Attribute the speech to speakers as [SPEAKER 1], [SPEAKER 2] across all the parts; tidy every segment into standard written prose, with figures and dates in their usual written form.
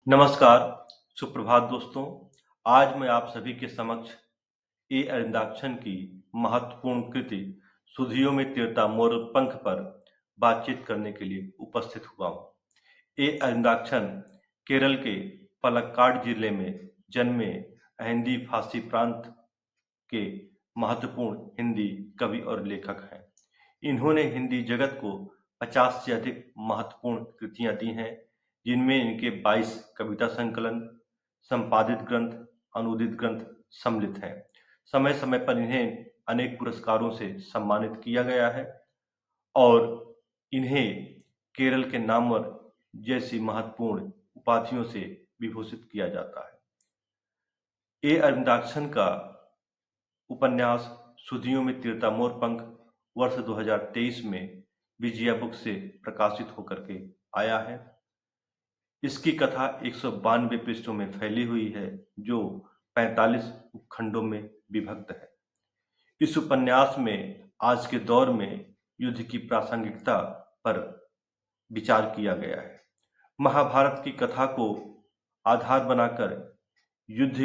[SPEAKER 1] नमस्कार, सुप्रभात दोस्तों। आज मैं आप सभी के समक्ष ए अरिंदाक्षन की महत्वपूर्ण कृति सुधियों में तिरता मोर पंख पर बातचीत करने के लिए उपस्थित हुआ हूँ। ए अरिंदाक्षन केरल के पलक्काड जिले में जन्मे अहंदी फासी प्रांत के महत्वपूर्ण हिंदी कवि और लेखक हैं। इन्होंने हिंदी जगत को 50 से अधिक महत्वपूर्ण कृतियां दी हैं, जिनमें इनके 22 कविता संकलन, संपादित ग्रंथ, अनूदित ग्रंथ सम्मिलित हैं। समय समय पर इन्हें अनेक पुरस्कारों से सम्मानित किया गया है और इन्हें केरल के नामवर जैसी महत्वपूर्ण उपाधियों से विभूषित किया जाता है। ए अरिंदाक्षन का उपन्यास सुधियों में तिरता मोर पंख वर्ष 2023 में विजया बुक से प्रकाशित होकर के आया है। इसकी कथा 192 पृष्ठों में फैली हुई है, जो 45 उपखंडों में विभक्त है। इस उपन्यास में आज के दौर में युद्ध की प्रासंगिकता पर विचार किया गया है। महाभारत की कथा को आधार बनाकर युद्ध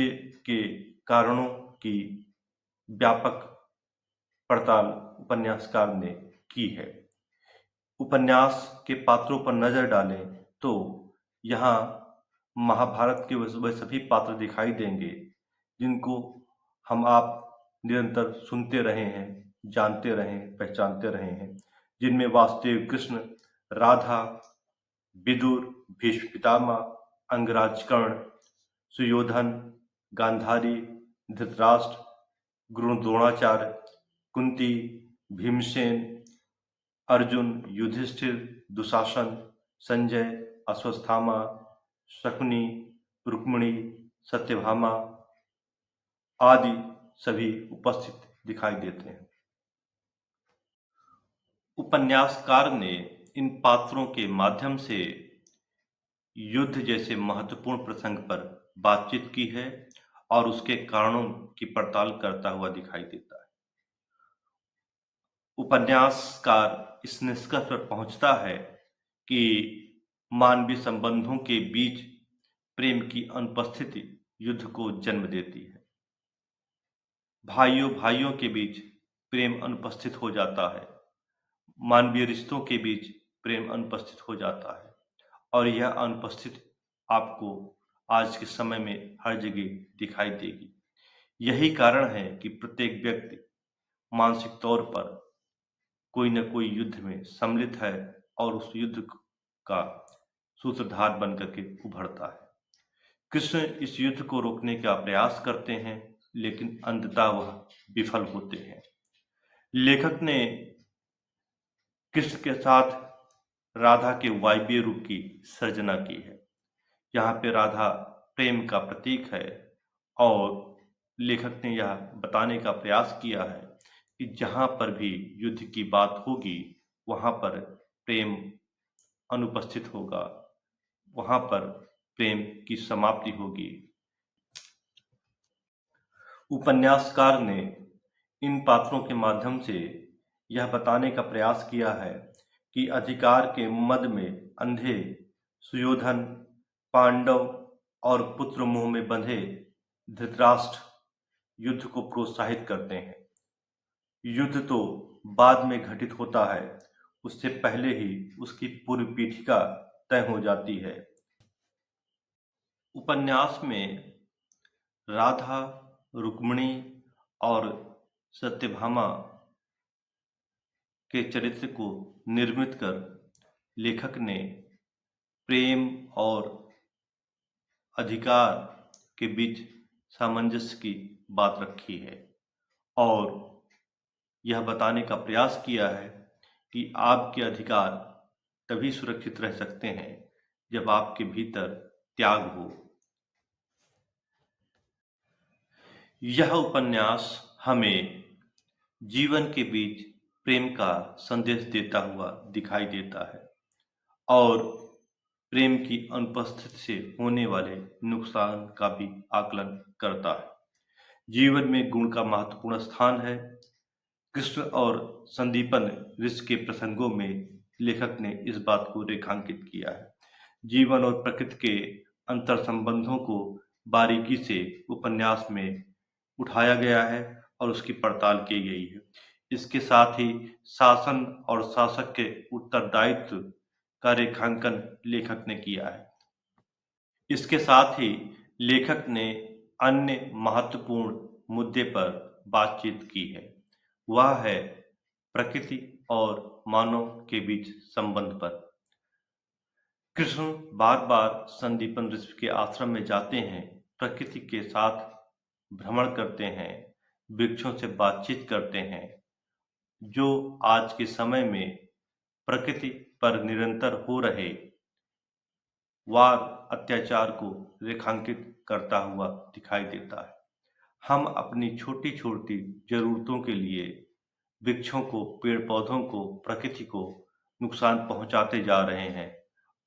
[SPEAKER 1] के कारणों की व्यापक पड़ताल उपन्यासकार ने की है। उपन्यास के पात्रों पर नजर डालें तो यहाँ महाभारत के वह सभी पात्र दिखाई देंगे जिनको हम आप निरंतर सुनते रहे हैं, जानते रहे हैं, पहचानते रहे हैं, जिनमें वासुदेव कृष्ण, राधा, विदुर, भीष्म पितामह, अंगराज कर्ण, सुयोधन, गांधारी, धृतराष्ट्र, गुरु द्रोणाचार्य, कुंती, भीमसेन, अर्जुन, युधिष्ठिर, दुशासन, संजय, अश्वत्थामा, शकुनी, रुक्मिणी, सत्यभामा आदि सभी उपस्थित दिखाई देते हैं। उपन्यासकार ने इन पात्रों के माध्यम से युद्ध जैसे महत्वपूर्ण प्रसंग पर बातचीत की है और उसके कारणों की पड़ताल करता हुआ दिखाई देता है। उपन्यासकार इस निष्कर्ष पर पहुंचता है कि मानवीय संबंधों के बीच प्रेम की अनुपस्थिति युद्ध को जन्म देती है। भाइयों भाइयों के बीच प्रेम अनुपस्थित हो जाता है, मानवीय रिश्तों के बीच प्रेम अनुपस्थित हो जाता है और यह अनुपस्थिति आपको आज के समय में हर जगह दिखाई देगी। यही कारण है कि प्रत्येक व्यक्ति मानसिक तौर पर कोई न कोई युद्ध में सम्मिलित है और उस युद्ध का सूत्रधार बनकर के उभरता है। कृष्ण इस युद्ध को रोकने का प्रयास करते हैं, लेकिन अंततः वह विफल होते हैं। लेखक ने कृष्ण के साथ राधा के वायव्य रूप की सर्जना की है। यहाँ पे राधा प्रेम का प्रतीक है और लेखक ने यह बताने का प्रयास किया है कि जहाँ पर भी युद्ध की बात होगी वहाँ पर प्रेम अनुपस्थित होगा, वहाँ पर प्रेम की समाप्ति होगी। उपन्यासकार ने इन पात्रों के माध्यम से यह बताने का प्रयास किया है कि अधिकार के मद में अंधे सुयोधन, पांडव और पुत्र मोह में बंधे धृतराष्ट्र युद्ध को प्रोत्साहित करते हैं। युद्ध तो बाद में घटित होता है, उससे पहले ही उसकी पूर्व पीठिका तय हो जाती है। उपन्यास में राधा, रुक्मिणी और सत्यभामा के चरित्र को निर्मित कर लेखक ने प्रेम और अधिकार के बीच सामंजस्य की बात रखी है और यह बताने का प्रयास किया है कि आपके अधिकार तभी सुरक्षित रह सकते हैं जब आपके भीतर त्याग हो। यह उपन्यास हमें जीवन के बीच प्रेम का संदेश देता हुआ दिखाई देता है और प्रेम की अनुपस्थिति से होने वाले नुकसान का भी आकलन करता है। जीवन में गुण का महत्वपूर्ण स्थान है। कृष्ण और संदीपन ऋषि के प्रसंगों में लेखक ने इस बात को रेखांकित किया है। जीवन और प्रकृति के अंतर संबंधों को बारीकी से उपन्यास में उठाया गया है और उसकी पड़ताल की गई है। इसके साथ ही शासन और शासक के उत्तरदायित्व का रेखांकन लेखक ने किया है। इसके साथ ही लेखक ने अन्य महत्वपूर्ण मुद्दे पर बातचीत की है। वह है प्रकृति और मानव के बीच संबंध पर। कृष्ण बार बार संदीपन ऋषि के आश्रम में जाते हैं, प्रकृति के साथ भ्रमण करते हैं, वृक्षों से बातचीत करते हैं, जो आज के समय में प्रकृति पर निरंतर हो रहे वार अत्याचार को रेखांकित करता हुआ दिखाई देता है। हम अपनी छोटी छोटी जरूरतों के लिए वृक्षों को, पेड़ पौधों को, प्रकृति को नुकसान पहुंचाते जा रहे हैं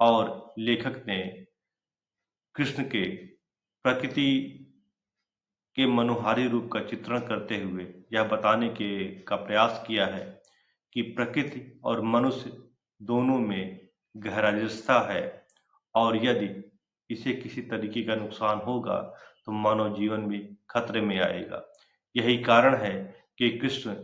[SPEAKER 1] और लेखक ने कृष्ण के प्रकृति के मनोहारी रूप का चित्रण करते हुए यह बताने का प्रयास किया है कि प्रकृति और मनुष्य दोनों में गहरा रिश्ता है और यदि इसे किसी तरीके का नुकसान होगा तो मानव जीवन भी खतरे में आएगा। यही कारण है कि कृष्ण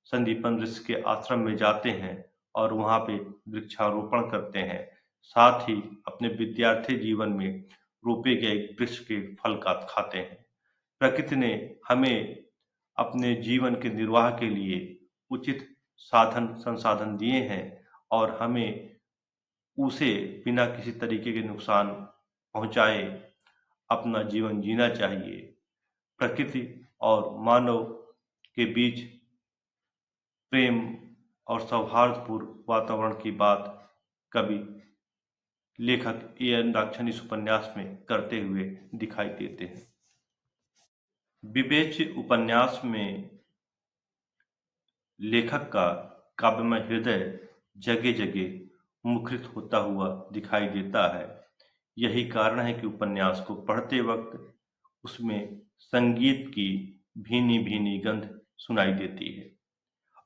[SPEAKER 1] संदीपन ऋषि के आश्रम में जाते हैं और वहाँ पे वृक्षारोपण करते हैं, साथ ही अपने विद्यार्थी जीवन में रोपे गए वृक्ष के फल का खाते हैं। प्रकृति ने हमें अपने जीवन के निर्वाह के लिए उचित साधन संसाधन दिए हैं और हमें उसे बिना किसी तरीके के नुकसान पहुंचाए अपना जीवन जीना चाहिए। प्रकृति और मानव के बीच प्रेम और सौहार्दपूर्ण वातावरण की बात कवि लेखक ए एन दाक्षिणी इस उपन्यास में करते हुए दिखाई देते हैं। विवेच्य उपन्यास में लेखक का काव्यमय हृदय जगह जगह मुखरित होता हुआ दिखाई देता है। यही कारण है कि उपन्यास को पढ़ते वक्त उसमें संगीत की भीनी भीनी गंध सुनाई देती है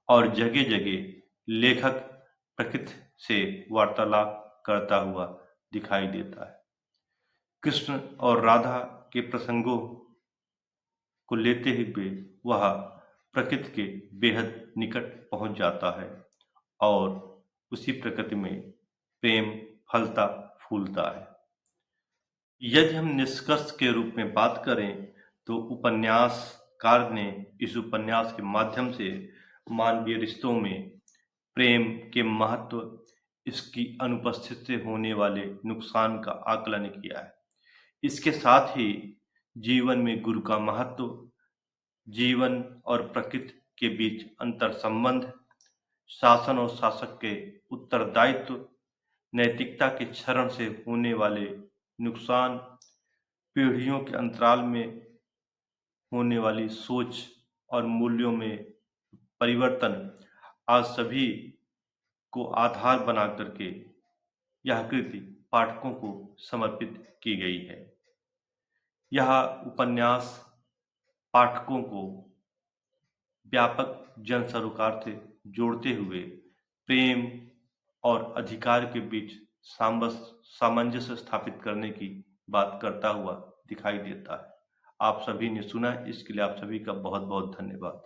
[SPEAKER 1] और जगह जगह लेखक प्रकृति से वार्तालाप करता हुआ दिखाई देता है। कृष्ण और राधा के प्रसंगों को लेते हुए वह प्रकृति के बेहद निकट पहुंच जाता है और उसी प्रकृति में प्रेम फलता फूलता है। यदि हम निष्कर्ष के रूप में बात करें तो उपन्यासकार ने इस उपन्यास के माध्यम से मानवीय रिश्तों में प्रेम के महत्व, इसकी अनुपस्थिति से होने वाले नुकसान का आकलन किया है। इसके साथ ही जीवन में गुरु का महत्व, जीवन और प्रकृति के बीच अंतर संबंध, शासन और शासक के उत्तरदायित्व, नैतिकता के क्षरण से होने वाले नुकसान, पीढ़ियों के अंतराल में होने वाली सोच और मूल्यों में परिवर्तन, आज सभी को आधार बना करके यह कृति पाठकों को समर्पित की गई है। यह उपन्यास पाठकों को व्यापक जन सरोकार से जोड़ते हुए प्रेम और अधिकार के बीच सामंजस्य स्थापित करने की बात करता हुआ दिखाई देता है। आप सभी ने सुना, इसके लिए आप सभी का बहुत बहुत धन्यवाद।